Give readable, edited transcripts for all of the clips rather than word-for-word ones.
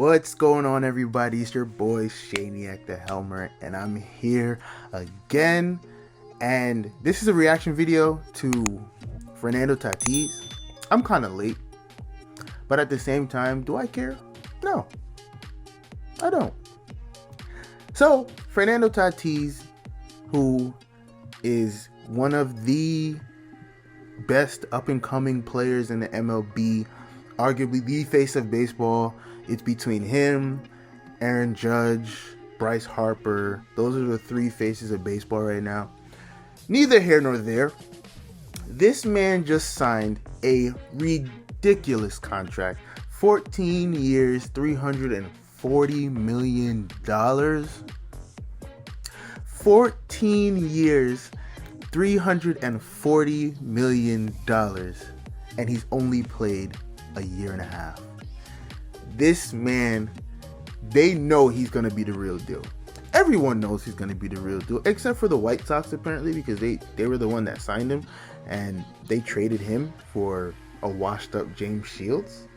What's going on, everybody? It's your boy Shaniac the Helmer, and I'm here again. And this is a reaction video to Fernando Tatis. I'm kind of late, but at the same time, do I care? No, I don't. So, Fernando Tatis, who is one of the best up-and-coming players in the MLB, arguably the face of baseball. It's between him, Aaron Judge, Bryce Harper. Those are the three faces of baseball right now. Neither here nor there. This man just signed a ridiculous contract. 14 years, $340 million. 14 years, $340 million. And he's only played a year and a half. This man, they know he's going to be the real deal. Everyone knows he's going to be the real deal, except for the White Sox, apparently, because they were the one that signed him, and they traded him for a washed-up James Shields.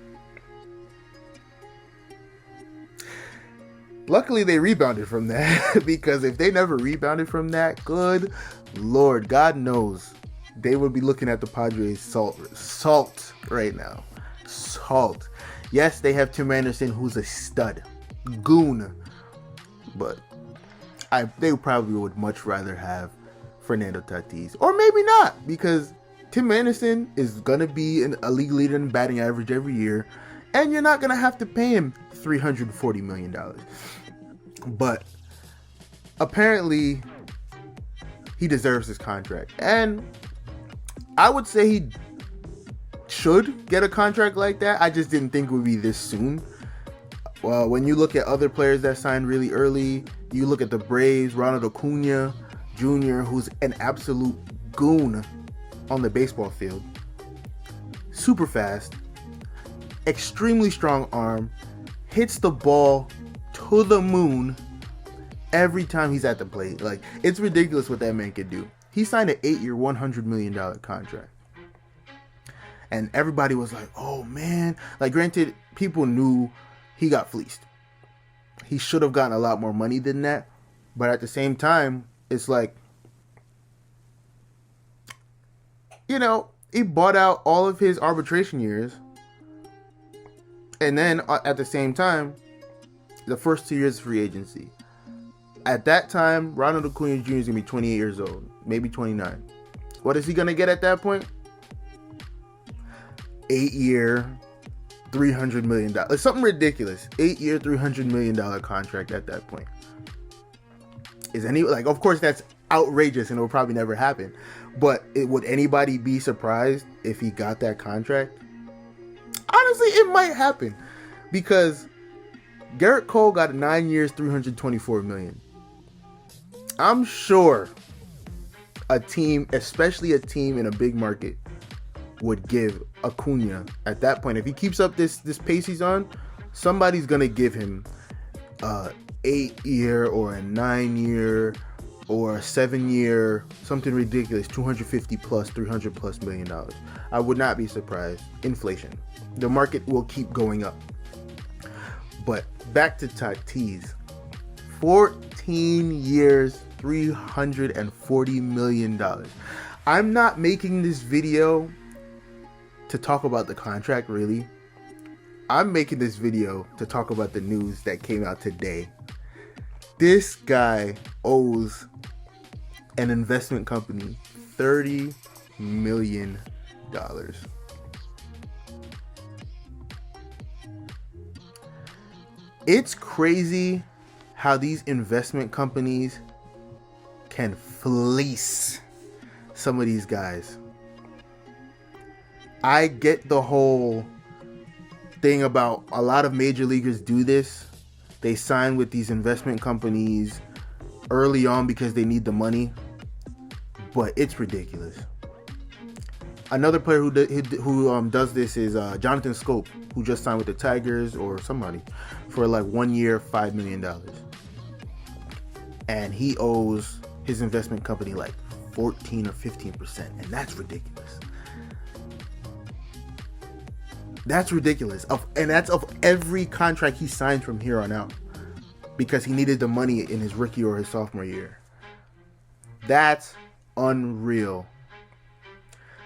Luckily, they rebounded from that, because if they never rebounded from that, good Lord, God knows, they would be looking at the Padres salt right now. Salt. Yes, they have Tim Anderson, who's a stud. Goon. But they probably would much rather have Fernando Tatis. Or maybe not, because Tim Anderson is going to be a league leader in batting average every year, and you're not going to have to pay him $340 million. But apparently, he deserves this contract. And I would say he should get a contract like that. I just didn't think it would be this soon. Well, when you look at other players that signed really early, you look at the Braves, Ronald Acuna Jr., who's an absolute goon on the baseball field. Super fast, extremely strong arm, hits the ball to the moon every time he's at the plate. Like, it's ridiculous what that man can do. He signed an 8-year, $100 million contract. And everybody was like, oh man. Like, granted, people knew he got fleeced. He should have gotten a lot more money than that. But at the same time, it's like, you know, he bought out all of his arbitration years. And then at the same time, the first 2 years of free agency. At that time, Ronald Acuna Jr. is going to be 28 years old. Maybe 29. What is he going to get at that point? 8-year, $300 million. It's something ridiculous. 8-year, $300 million contract at that point. Of course, that's outrageous and it will probably never happen. But would anybody be surprised if he got that contract? Honestly, it might happen. Because Garrett Cole got 9 years, $324 million. I'm sure a team, especially a team in a big market, would give Acuna at that point. If he keeps up this pace he's on, somebody's gonna give him 8-year or a 9-year or a 7-year, something ridiculous, 250 plus, 300 plus million dollars. I would not be surprised. Inflation. The market will keep going up. But back to Tatis. 14 years, $340 million. I'm not making this video to talk about the contract, really. I'm making this video to talk about the news that came out today. This guy owes an investment company $30 million. It's crazy how these investment companies can fleece some of these guys. I get the whole thing about a lot of major leaguers do this. They sign with these investment companies early on because they need the money. But it's ridiculous. Another player who does this is Jonathan Scope, who just signed with the Tigers or somebody for like 1 year, $5 million. And he owes his investment company like 14 or 15%. And that's ridiculous. That's ridiculous. And that's of every contract he signed from here on out, because he needed the money in his rookie or his sophomore year. That's unreal.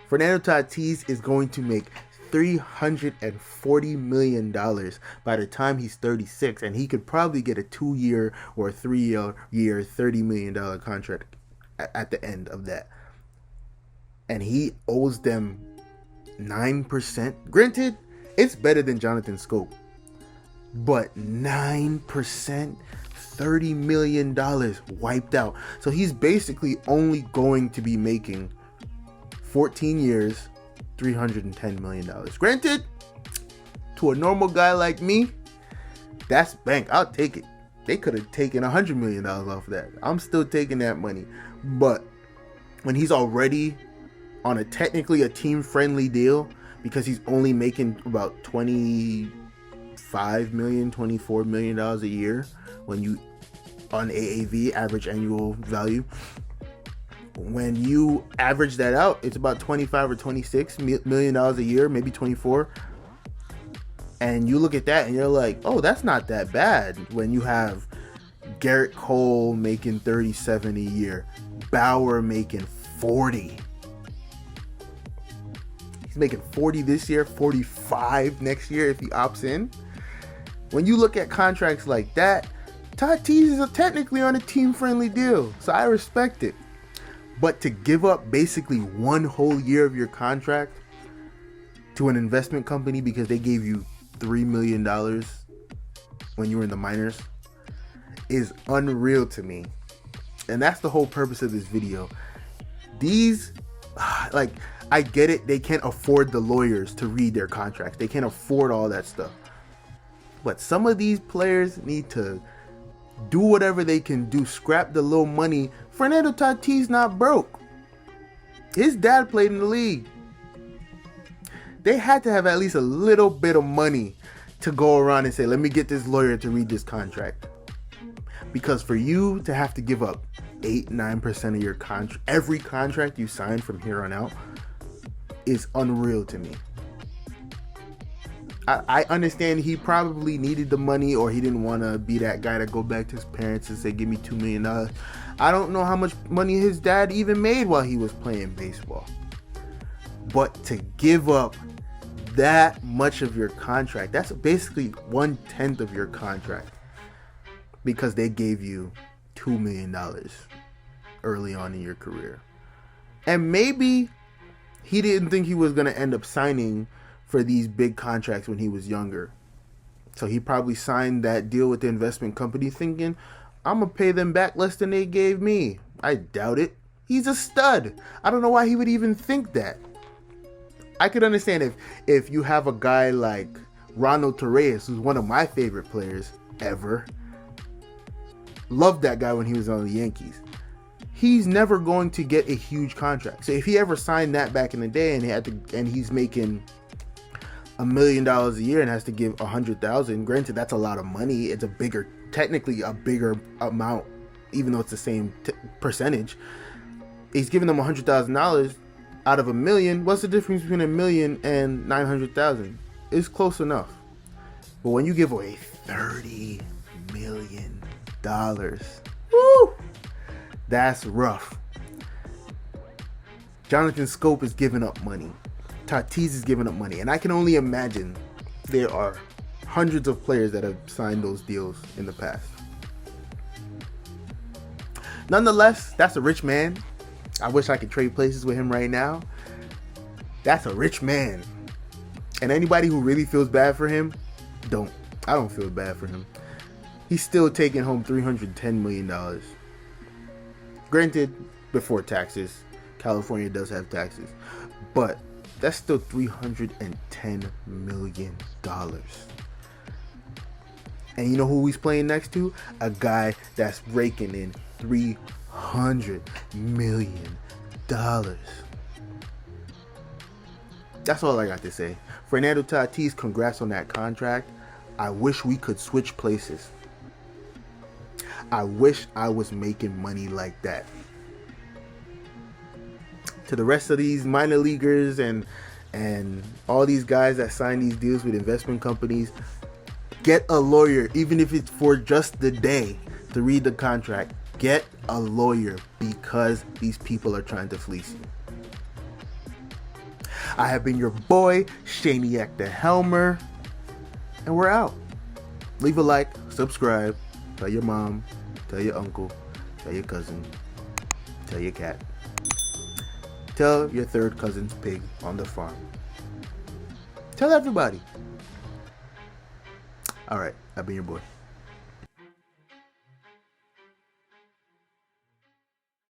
Fernando Tatis is going to make $340 million by the time he's 36, and he could probably get a 2-year or a 3-year $30 million contract at the end of that. And he owes them 9%. Granted, it's better than Jonathan Scope, but 9%, $30 million wiped out. So he's basically only going to be making 14 years, $310 million. Granted, to a normal guy like me, that's bank. I'll take it. They could have taken $100 million off of that. I'm still taking that money. But when he's already on technically a team-friendly deal, because he's only making about $25 million, $24 million a year when you on AAV, average annual value. When you average that out, it's about $25 or $26 million a year, maybe 24. And you look at that and you're like, oh, that's not that bad. When you have Garrett Cole making $37 a year, Bauer making $40. He's making $40 this year, $45 next year if he opts in. When you look at contracts like that, Tatis is technically on a team-friendly deal, so I respect it. But to give up basically one whole year of your contract to an investment company because they gave you $3 million when you were in the minors is unreal to me. And that's the whole purpose of this video. These, like, I get it. They can't afford the lawyers to read their contracts. They can't afford all that stuff. But some of these players need to do whatever they can do. Scrap the little money. Fernando Tatis not broke. His dad played in the league. They had to have at least a little bit of money to go around and say, let me get this lawyer to read this contract. Because for you to have to give up 8-9% of your contract, every contract you sign from here on out, is unreal to me. I understand he probably needed the money, or he didn't want to be that guy to go back to his parents and say, give me $2 million. I don't know how much money his dad even made while he was playing baseball. But to give up that much of your contract, that's basically 1/10 of your contract, because they gave you $2 million early on in your career. And maybe he didn't think he was going to end up signing for these big contracts when he was younger. So he probably signed that deal with the investment company thinking, I'm going to pay them back less than they gave me. I doubt it. He's a stud. I don't know why he would even think that. I could understand if you have a guy like Ronald Torreyes, who's one of my favorite players ever. Loved that guy when he was on the Yankees. He's never going to get a huge contract. So if he ever signed that back in the day and he's making $1 million a year and has to give $100,000, granted that's a lot of money. It's technically a bigger amount, even though it's the same percentage. He's giving them $100,000 out of $1 million. What's the difference between $1 million and $900,000? It's close enough. But when you give away $30 million, woo, that's rough. Jonathan Scope is giving up money. Tatis is giving up money. And I can only imagine there are hundreds of players that have signed those deals in the past. Nonetheless, that's a rich man. I wish I could trade places with him right now. That's a rich man. And anybody who really feels bad for him, I don't feel bad for him. He's still taking home $310 million. Granted, before taxes. California does have taxes. But that's still $310 million. And you know who he's playing next to? A guy that's raking in $300 million. That's all I got to say. Fernando Tatis, congrats on that contract. I wish we could switch places. I wish I was making money like that. To the rest of these minor leaguers and And all these guys that sign these deals with investment companies, get a lawyer, even if it's for just the day to read the contract. Get a lawyer, because these people are trying to fleece you. I have been your boy, Shaniac the Helmer, and we're out. Leave a like, subscribe, tell your mom, tell your uncle, tell your cousin, tell your cat, tell your third cousin's pig on the farm. Tell everybody. All right, I've been your boy.